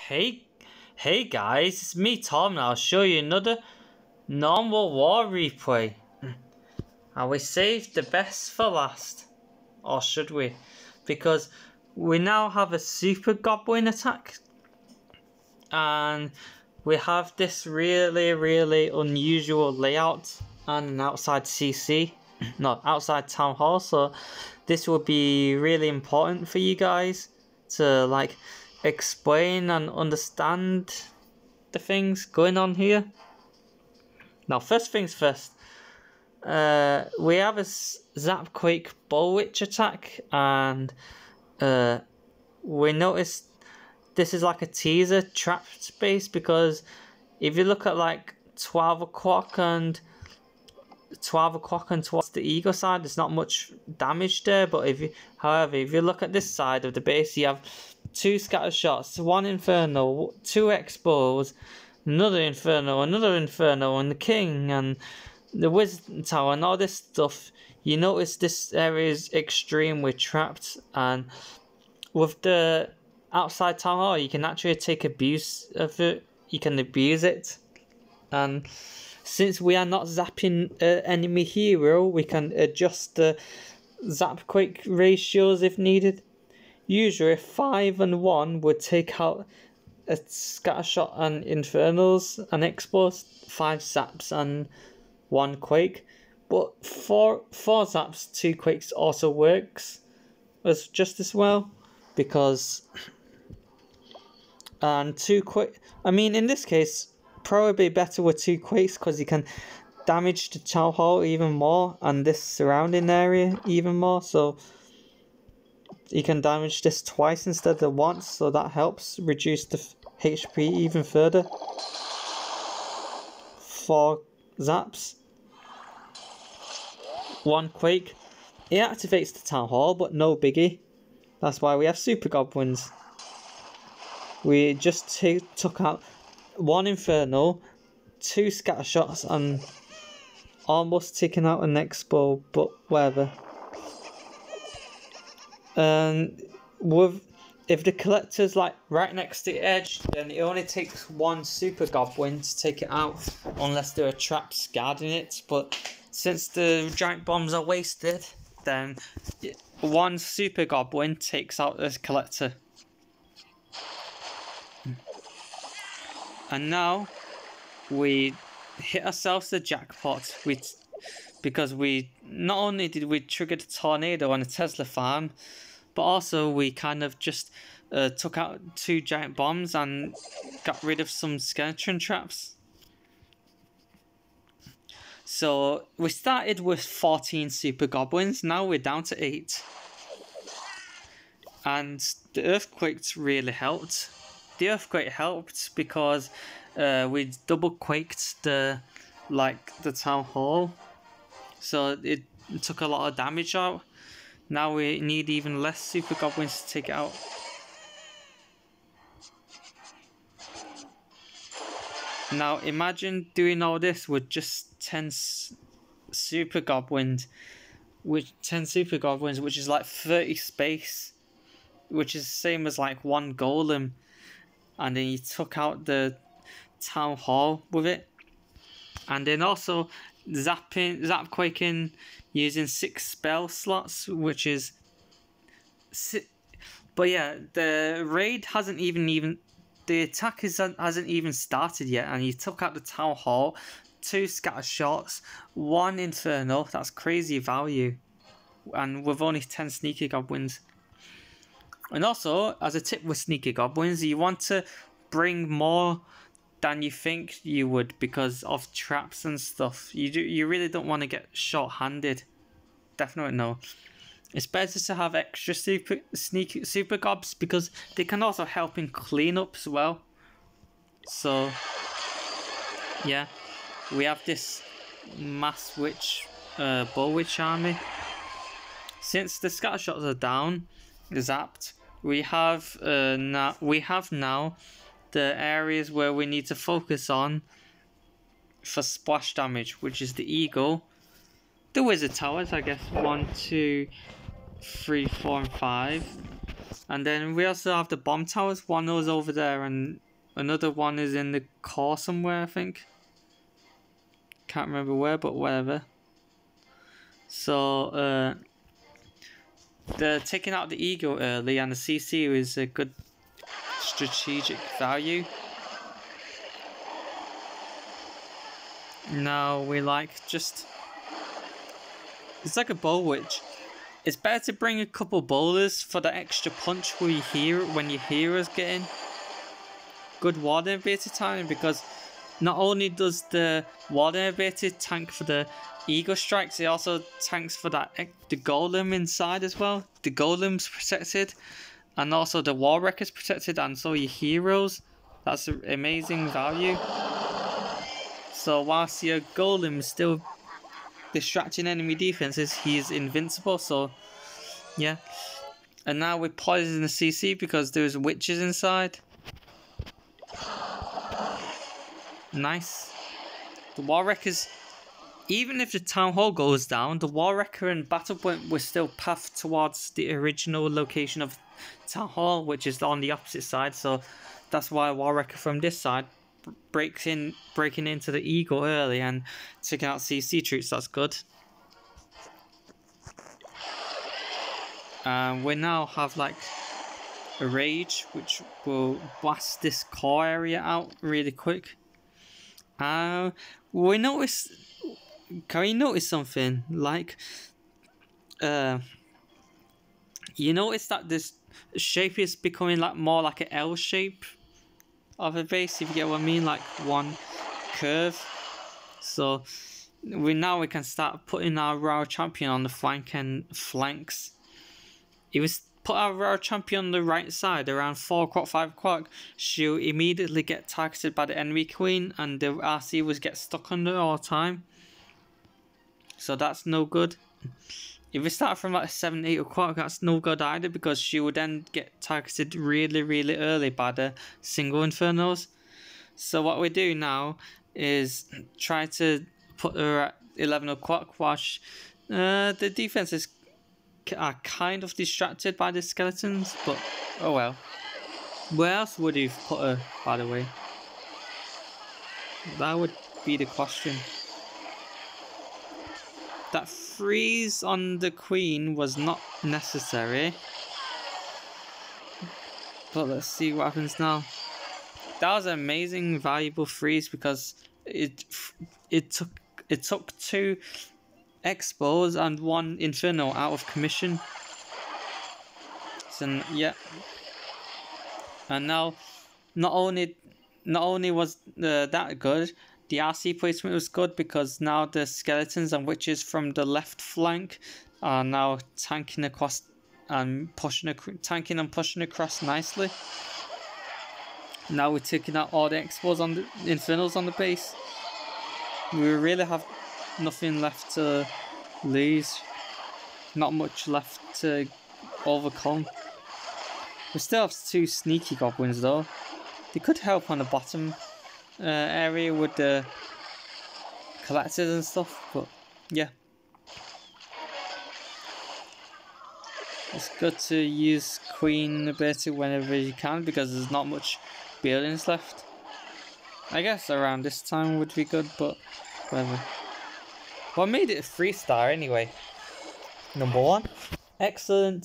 Hey, hey guys, it's me Tom and I'll show you another normal war replay. And we saved the best for last. Or should we? Because we now have a super goblin attack. And we have this really unusual layout and an outside CC. No, outside town hall. So this will be really important for you guys to like explain and understand the things going on here. Now, first things first, we have a Zapquake bowitch attack, and we noticed this is like a teaser trap space, because if you look at like 12 o'clock and towards the ego side, there's not much damage there. But however, if you look at this side of the base, you have 2 scatter shots, 1 inferno, 2 expos, another inferno, and the king and the wizard tower and all this stuff. You notice this area is extremely trapped, and with the outside town hall, you can actually take abuse of it. You can abuse it, and since we are not zapping enemy hero, we can adjust the Zapquake ratios if needed. Usually 5 and 1 would take out a scatter shot and infernals and expos, 5 zaps and 1 quake. But 4 zaps, 2 quakes also works as just as well, because and 2 quake. I mean, in this case, probably better with 2 quakes, because you can damage the town hall even more and this surrounding area even more. So you can damage this twice instead of once, so that helps reduce the HP even further. 4 zaps, 1 quake. It activates the town hall, but no biggie. That's why we have super goblins. We just took out 1 inferno, 2 scatter shots, and almost taken out an expo, but whatever. And if the collector's like right next to the edge, then it only takes 1 super goblin to take it out, unless there are traps guarding it. But since the giant bombs are wasted, then 1 super goblin takes out the collector. And now we hit ourselves the jackpot. Because we not only did we trigger the tornado on a Tesla farm, but also we kind of just took out 2 giant bombs and got rid of some skeleton traps. So we started with 14 super goblins, now we're down to 8. And the earthquakes really helped. The earthquake helped because we double quaked the town hall, so it took a lot of damage out. Now we need even less super goblins to take it out. Now imagine doing all this with just 10 super goblins, which is like 30 space, which is the same as like 1 golem, and then you took out the town hall with it. And then also zapquaking using 6 spell slots, which is but yeah, the raid hasn't even the attack hasn't even started yet, and you took out the town hall, 2 scatter shots, 1 inferno. That's crazy value, and with only 10 sneaky goblins. And also, as a tip with sneaky goblins, you want to bring more than you think you would because of traps and stuff. You really don't want to get short-handed. Definitely no. It's better to have extra super gobs, because they can also help in cleanup as well. So yeah, we have this mass witch bowitch army. Since the scatter shots are down, zapped, we have now the areas where we need to focus on for splash damage, which is the eagle, the wizard towers, I guess 1, 2, 3, 4, and 5, And then we also have the bomb towers. One is over there and another one is in the core somewhere, I think. Can't remember where, but wherever. So, they're taking out the ego early, and the CC is a good strategic value. Now we just... It's like a bowitch. It's better to bring a couple bowlers for the extra punch when you hear us getting good water inhibitor time, because not only does the water inhibitor tank for the ego strikes, it also tanks for the golem inside as well. The golem's protected, and also the wall wrecker's protected, and so your heroes. That's an amazing value. So whilst your golem is still distracting enemy defenses, he's invincible. So yeah. And now we're poisoning the CC because there's witches inside. Nice. The wall wreckers, even if the town hall goes down, the wall wrecker and battle point will still path towards the original location of town hall, which is on the opposite side. So that's why wall wrecker from this side breaking into the eagle early and taking out CC troops. That's good. We now have like a rage, which will blast this core area out really quick. We notice. Can we notice something? Like, you notice that this shape is becoming like more like an L shape of a base, if you get what I mean, like one curve. So we can start putting our royal champion on the flank and flanks. If we put our royal champion on the right side around 4 o'clock, 5 o'clock, she'll immediately get targeted by the enemy queen, and the RC will get stuck on her all the time. So that's no good. If we start from like 7, 8 o'clock, that's no good either, because she would then get targeted really, really early by the single infernos. So what we do now is try to put her at 11 o'clock, while the defenses are kind of distracted by the skeletons, but oh well. Where else would you put her, by the way? That would be the question. That freeze on the queen was not necessary, but let's see what happens now. That was an amazing, valuable freeze, because it took 2 expos and 1 inferno out of commission. So yeah, and now not only was that good, the RC placement was good, because now the skeletons and witches from the left flank are now tanking across and pushing across nicely. Now we're taking out all the expos on the infernals on the base. We really have nothing left to lose. Not much left to overcome. We still have 2 sneaky goblins though. They could help on the bottom area with the collectors and stuff, but yeah. It's good to use queen ability whenever you can, because there's not much buildings left. I guess around this time would be good, but whatever. What made it a 3-star anyway? Number 1, excellent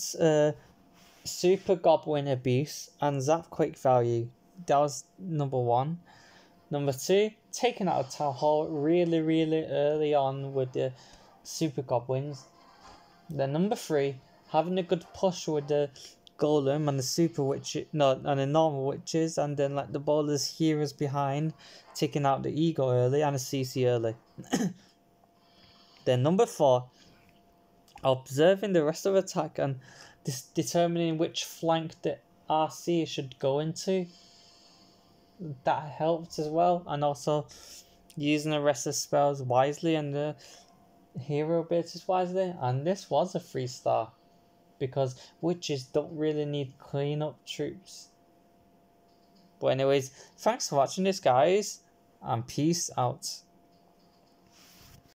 super goblin abuse and Zapquake value. That was number 1. Number 2, taking out a town hall really, really early on with the super goblins. Then number 3, having a good push with the golem and the super witch, and the normal witches, and then like the bowlers heroes behind, taking out the ego early and a CC early. Then number 4, observing the rest of the attack and determining which flank the RC should go into. That helped as well, and also using the rest of the spells wisely and the hero abilities wisely. And this was a 3-star, because witches don't really need cleanup troops. But anyways, thanks for watching this, guys, and peace out.